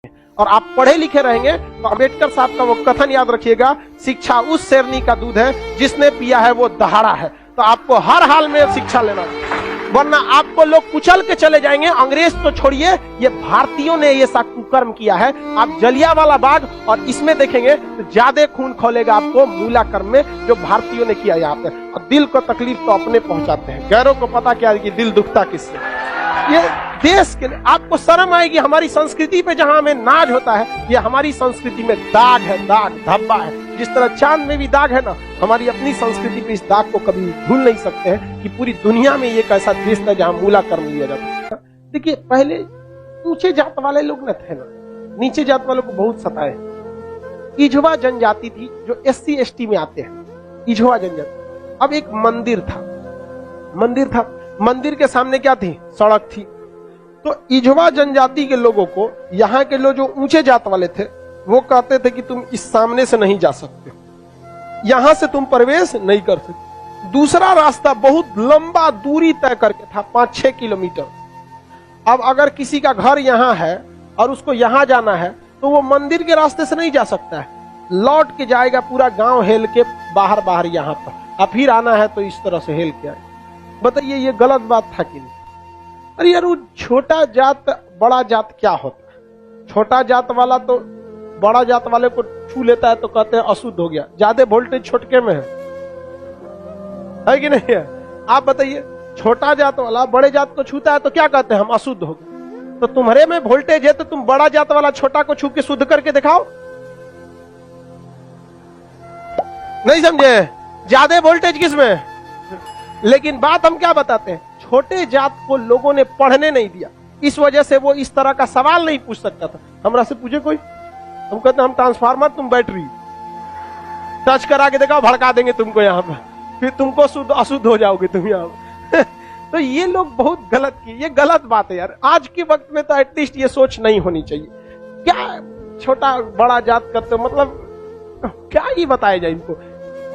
और आप पढ़े लिखे रहेंगे तो अंबेडकर साहब का वो कथन याद रखिएगा, शिक्षा उस शेरनी का दूध है जिसने पिया है वो दहाड़ा है। तो आपको हर हाल में शिक्षा लेना, वरना आपको लोग कुचल के चले जाएंगे। अंग्रेज तो छोड़िए, ये भारतीयों ने ये सा कुकर्म किया है। आप जलियांवाला बाग और इसमें देखेंगे तो ज्यादा खून खोलेगा आपको मूला कर्म में, जो भारतीयों ने किया यहाँ पे। और दिल को तकलीफ तो अपने पहुंचाते हैं, गैरों को पता क्या है कि दिल दुखता किससे। ये देश के लिए आपको शर्म आएगी। हमारी संस्कृति पे जहां हमें नाज होता है, ये हमारी संस्कृति में दाग है, दाग धब्बा है। जिस तरह चांद में भी दाग है ना, हमारी अपनी संस्कृति पे इस दाग को कभी भूल नहीं सकते हैं कि पूरी दुनिया में ये एक ऐसा देश था जहां मूला कर्म लिया जाता है। देखिए, पहले ऊंचे जात वाले लोग न थे ना, नीचे जात वालों को बहुत सताए। इझवा जनजाति थी जो SC ST में आते हैं, इझवा जनजाति। अब एक मंदिर था, मंदिर के सामने क्या थी? सड़क थी। तो इझवा जनजाति के लोगों को, यहाँ के लोग जो ऊंचे जात वाले थे, वो कहते थे कि तुम इस सामने से नहीं जा सकते, यहां से तुम प्रवेश नहीं कर सकते। दूसरा रास्ता बहुत लंबा दूरी तय करके था, 5-6 किलोमीटर। अब अगर किसी का घर यहाँ है और उसको यहाँ जाना है तो वो मंदिर के रास्ते से नहीं जा सकता है, लौट के जाएगा पूरा गांव हेल के बाहर यहाँ पर, और फिर आना है तो इस तरह से हेल के आए। बताइए, ये गलत बात था कि नहीं? अरे यार, वो छोटा जात बड़ा जात क्या होता है? छोटा जात वाला तो बड़ा जात वाले को छू लेता है तो कहते हैं अशुद्ध हो गया। ज्यादा वोल्टेज छोटके में है कि नहीं है? आप बताइए, छोटा जात वाला बड़े जात को छूता है तो क्या कहते हैं? हम अशुद्ध हो गए। तो तुम्हारे में वोल्टेज है तो तुम बड़ा जात वाला छोटा को छू के शुद्ध करके दिखाओ। नहीं समझे? ज्यादा वोल्टेज किसमें? लेकिन बात हम क्या बताते हैं, छोटे जात को लोगों ने पढ़ने नहीं दिया, इस वजह से वो इस तरह का सवाल नहीं पूछ सकता था। हमरा से पूछे कोई, हम कहते हम ट्रांसफार्मर, तुम बैटरी, टच करा के देखा, भड़का देंगे तुमको यहाँ पर, फिर तुमको शुद्ध अशुद्ध हो जाओगे तुम यहाँ पर। तो ये लोग बहुत गलत किए, ये गलत बात है यार। आज के वक्त में तो एटलीस्ट ये सोच नहीं होनी चाहिए। क्या छोटा बड़ा जात करते, मतलब क्या ही बताया जाए इनको।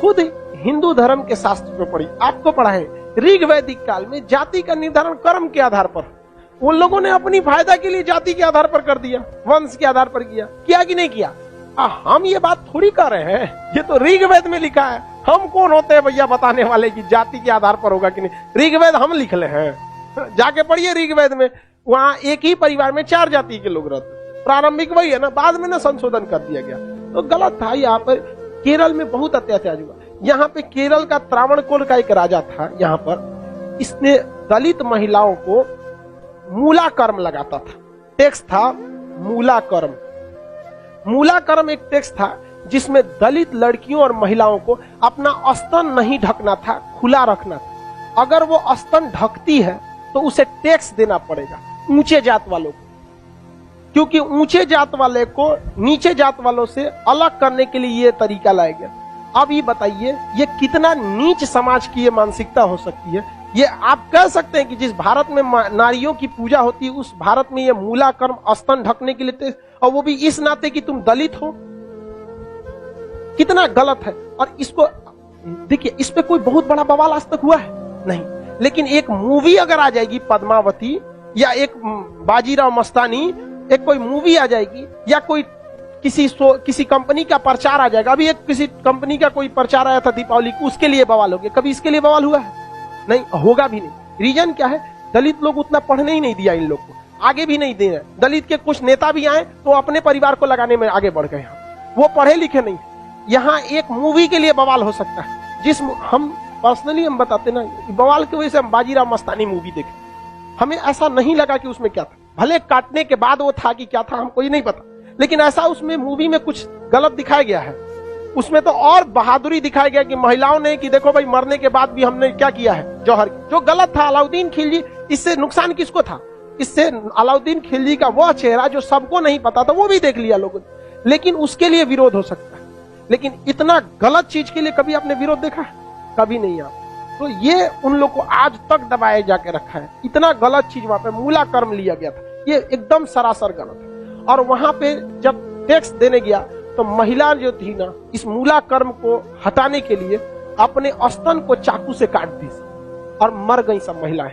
खुद हिंदू धर्म के शास्त्र में पढ़ी, आपको पढ़ा है, ऋग वैदिक काल में जाति का निर्धारण कर्म के आधार पर, उन लोगों ने अपनी फायदा के लिए जाति के आधार पर कर दिया, वंश के आधार पर किया कि नहीं किया? हम ये बात थोड़ी कर रहे हैं, ये तो ऋग्वेद में लिखा है। हम कौन होते हैं भैया बताने वाले कि जाति के आधार पर होगा कि नहीं? ऋग्वेद हम लिख ले हैं, जाके पढ़िए ऋग्वेद में। वहां एक ही परिवार में 4 जाति के लोग रहते, प्रारंभिक वही है ना, बाद में ना संशोधन कर दिया गया। तो गलत था। यहाँ पर केरल में बहुत अत्याचार हुआ। यहाँ पे केरल का त्रावणकोर का एक राजा था, यहाँ पर इसने दलित महिलाओं को मूला कर्म लगाता था। टैक्स था मूला कर्म। मूला कर्म एक टैक्स था जिसमें दलित लड़कियों और महिलाओं को अपना स्तन नहीं ढकना था, खुला रखना था। अगर वो स्तन ढकती है तो उसे टैक्स देना पड़ेगा ऊंचे जात वालों को, क्योंकि ऊंचे जात वाले को नीचे जात वालों से अलग करने के लिए ये तरीका लाया गया। अब ये बताइए, ये कितना नीच समाज की ये मानसिकता हो सकती है? ये आप कह सकते हैं कि जिस भारत में नारियों की पूजा होती है, उस भारत में ये मूला कर्म स्तन ढकने के लिए, और वो भी इस नाते कि तुम दलित हो, कितना गलत है। और इसको देखिए, इस पे कोई बहुत बड़ा बवाल आज तक हुआ है नहीं, लेकिन एक मूवी अगर आ जाएगी पद्मावती, या एक बाजीराव मस्तानी, एक कोई मूवी आ जाएगी, या कोई किसी कंपनी का प्रचार आ जाएगा। अभी एक किसी कंपनी का कोई प्रचार आया था दीपावली को, उसके लिए बवाल हो गया। कभी इसके लिए बवाल हुआ है? नहीं, होगा भी नहीं। रीजन क्या है? दलित लोग उतना पढ़ने ही नहीं दिया इन लोग को, आगे भी नहीं दे रहे। दलित के कुछ नेता भी आए तो अपने परिवार को लगाने में आगे बढ़ गए, वो पढ़े लिखे नहीं। यहाँ एक मूवी के लिए बवाल हो सकता है, जिस हम पर्सनली हम बताते ना, बवाल की वजह से हम बाजीराव मस्तानी मूवी देखे, हमें ऐसा नहीं लगा कि उसमें क्या था। भले काटने के बाद वो था कि क्या था हमको ये नहीं पता, लेकिन ऐसा उसमें मूवी में कुछ गलत दिखाया गया है। उसमें तो और बहादुरी दिखाया गया कि महिलाओं ने, कि देखो भाई, मरने के बाद भी हमने क्या किया है, जौहर, जो गलत था। अलाउद्दीन खिलजी, इससे नुकसान किसको था? इससे अलाउद्दीन खिलजी का वह चेहरा जो सबको नहीं पता था, वो भी देख लिया लोगों ने, लेकिन उसके लिए विरोध हो सकता है। लेकिन इतना गलत चीज के लिए कभी आपने विरोध देखा है? कभी नहीं। आप तो ये उन लोग को आज तक दबाए जाके रखा है। इतना गलत चीज वहां पे मूला कर्म लिया गया था, ये एकदम सरासर गलत है। और वहां पे जब टैक्स देने गया तो महिला जो थी ना, इस मूला कर्म को हटाने के लिए अपने स्तन को चाकू से काट दी और मर गई सब महिलाएं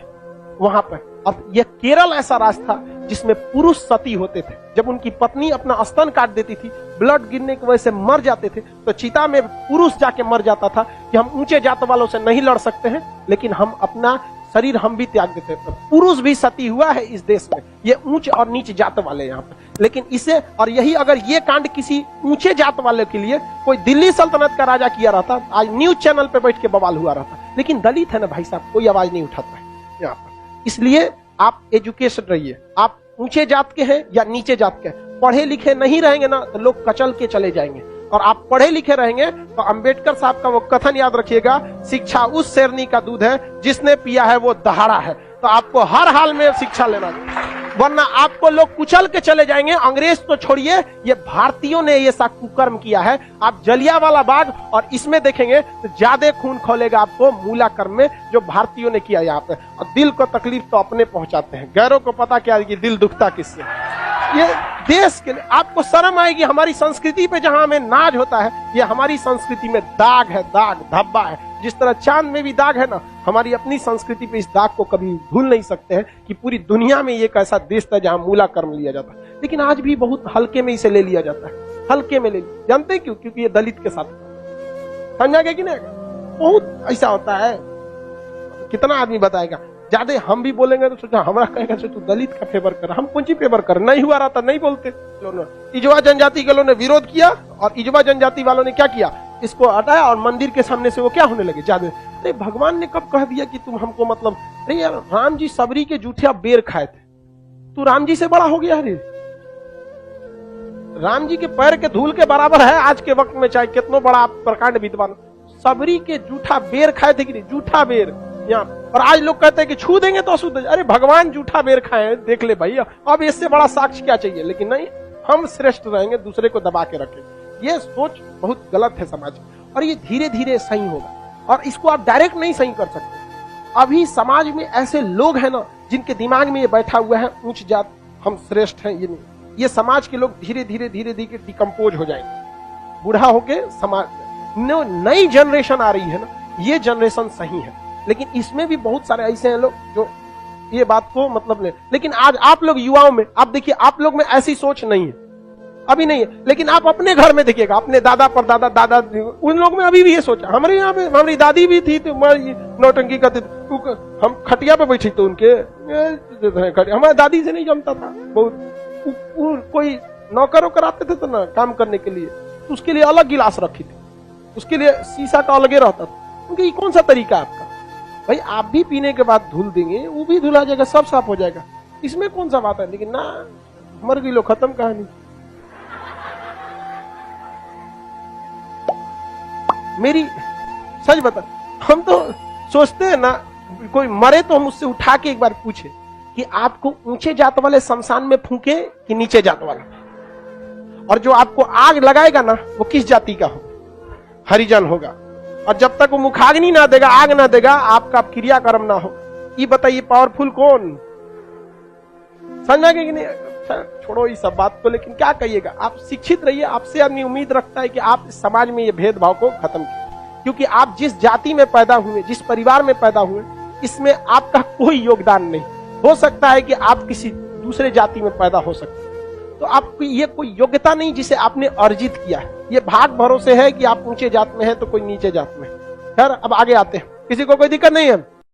वहां पर। अब यह केरल ऐसा राज्य था जिसमें पुरुष सती होते थे। जब उनकी पत्नी अपना स्तन काट देती थी, ब्लड गिरने की वजह से मर जाते थे, तो चिता में पुरुष जाके मर जाता था कि हम ऊंचे जात वालों से नहीं लड़ सकते हैं, लेकिन हम अपना शरीर हम भी त्याग देते हैं। पुरुष भी सती हुआ है इस देश में, ये ऊंच और नीच जात वाले यहाँ पे। लेकिन इसे और यही अगर ये कांड किसी ऊंचे जात वाले के लिए कोई दिल्ली सल्तनत का राजा किया रहता, आज न्यूज चैनल पे बैठ के बवाल हुआ रहता। लेकिन दलित है ना भाई साहब, कोई आवाज नहीं उठाता है यहाँ पर। इसलिए आप एजुकेशन रहिए, आप ऊंचे जात के हैं या नीचे जात के हैं, पढ़े लिखे नहीं रहेंगे ना तो लोग कचल के चले जाएंगे, और आप पढ़े लिखे रहेंगे तो अंबेडकर साहब का वो कथन याद रखिएगा, शिक्षा उस शेरनी का दूध है जिसने पिया है वो दहाड़ा है। तो आपको हर हाल में शिक्षा लेना चाहिए, वरना आपको लोग कुचल के चले जाएंगे। अंग्रेज तो छोड़िए, ये भारतीयों ने ये सा कुकर्म किया है। आप जलियांवाला बाग और इसमें देखेंगे तो ज्यादा खून खोलेगा आपको मूला कर्म में, जो भारतीयों ने किया यहाँ पे। और दिल को तकलीफ तो अपने पहुंचाते हैं, गैरों को पता क्या है कि दिल दुखता किससे। ये देश के लिए आपको शर्म आएगी, हमारी संस्कृति पे जहां हमें नाज होता है, ये हमारी संस्कृति में दाग है, दाग धब्बा है। जिस तरह चांद में भी दाग है ना, हमारी अपनी संस्कृति पे इस दाग को कभी भूल नहीं सकते हैं कि पूरी दुनिया में एक ऐसा देश था जहां मूला कर्म लिया जाता है, लेकिन आज भी बहुत हल्के में इसे ले लिया जाता है, हल्के में ले लिया। जानते क्यों? क्योंकि ये दलित के साथ, समझा गया कि नहीं? बहुत ऐसा होता है, कितना आदमी बताएगा। ज्यादा हम भी बोलेंगे तो सोचा हमारा कहेगा तू दलित का फेवर कर, हम कौन सी फेवर कर, नहीं हुआ रहता नहीं बोलते। इजवा जनजाति के लोगों ने विरोध किया और इजवा जनजाति वालों ने क्या किया, इसको हटाया और मंदिर के सामने से वो क्या होने लगे ज्यादा। अरे भगवान ने कब कह दिया कि तुम हमको मतलब, अरे यार राम जी सबरी के जूठिया बेर खाए थे, तू राम जी से बड़ा हो गया। अरे राम जी के पैर के धूल के बराबर है आज के वक्त में, चाहे कितना बड़ा आप प्रकांड विद्वान, सबरी के जूठा बेर खाए थे कि नहीं, जूठा बेर यहाँ। और आज लोग कहते हैं कि छू देंगे तो अशुद्ध। अरे भगवान जूठा बेर खाए, देख ले भाई, अब इससे बड़ा साक्ष्य क्या चाहिए। लेकिन नहीं, हम श्रेष्ठ रहेंगे, दूसरे को दबा के रखेंगे। ये सोच बहुत गलत है समाज, और ये धीरे धीरे सही होगा, और इसको आप डायरेक्ट नहीं सही कर सकते। अभी समाज में ऐसे लोग हैं ना जिनके दिमाग में ये बैठा हुआ है ऊंच जात हम श्रेष्ठ हैं, ये नहीं। ये समाज के लोग धीरे धीरे धीरे धीरे डिकम्पोज हो जाएंगे, बूढ़ा होके समाज। नई जनरेशन आ रही है ना, ये जनरेशन सही है, लेकिन इसमें भी बहुत सारे ऐसे हैं लोग जो ये बात को मतलब ले। लेकिन आज आप लोग युवाओं में आप देखिए, आप लोग में ऐसी सोच नहीं है, अभी नहीं है। लेकिन आप अपने घर में देखिएगा, अपने दादा पर दादा दादा, उन लोग में अभी भी ये सोच है। हमारे यहाँ पे हमारी दादी भी थी तो नौटंकी करते, हम खटिया पे बैठी तो उनके, हमारी दादी से नहीं जमता था बहुत। कोई नौकर वोकर आते थे तो ना काम करने के लिए, तो उसके लिए अलग गिलास रखी थी, उसके लिए शीशा का अलगे रहता था। क्योंकि ये कौन सा तरीका है आपका भाई, आप भी पीने के बाद धुल देंगे, वो भी धुला जाएगा, सब साफ हो जाएगा, इसमें कौन सा बात है। लेकिन ना, मर गई लो, खत्म कहानी। मेरी सच बता, हम तो सोचते हैं ना, कोई मरे तो हम उससे उठा के एक बार पूछे कि आपको ऊंचे जात वाले शमशान में फूके कि नीचे जात वाला, और जो आपको आग लगाएगा ना वो किस जाति का हो, हरिजन होगा। और जब तक वो मुखाग्नि ना देगा, आग ना देगा, आपका क्रियाकर्म ना हो। ये बताइए पावरफुल कौन, समझा कि नहीं? छोड़ो इस सब बात को, लेकिन क्या कहिएगा, आप शिक्षित रहिए। आपसे आदमी उम्मीद रखता है कि आप इस समाज में ये भेदभाव को खत्म कीजिए, क्योंकि आप जिस जाति में पैदा हुए, जिस परिवार में पैदा हुए, इसमें आपका कोई योगदान नहीं। हो सकता है कि आप किसी दूसरे जाति में पैदा हो सकते, तो आपकी ये कोई योग्यता नहीं जिसे आपने अर्जित किया है। ये भाग भरोसे है कि आप ऊंचे जात में हैं तो कोई नीचे जात में है। खैर अब आगे आते हैं, किसी को कोई दिक्कत नहीं है।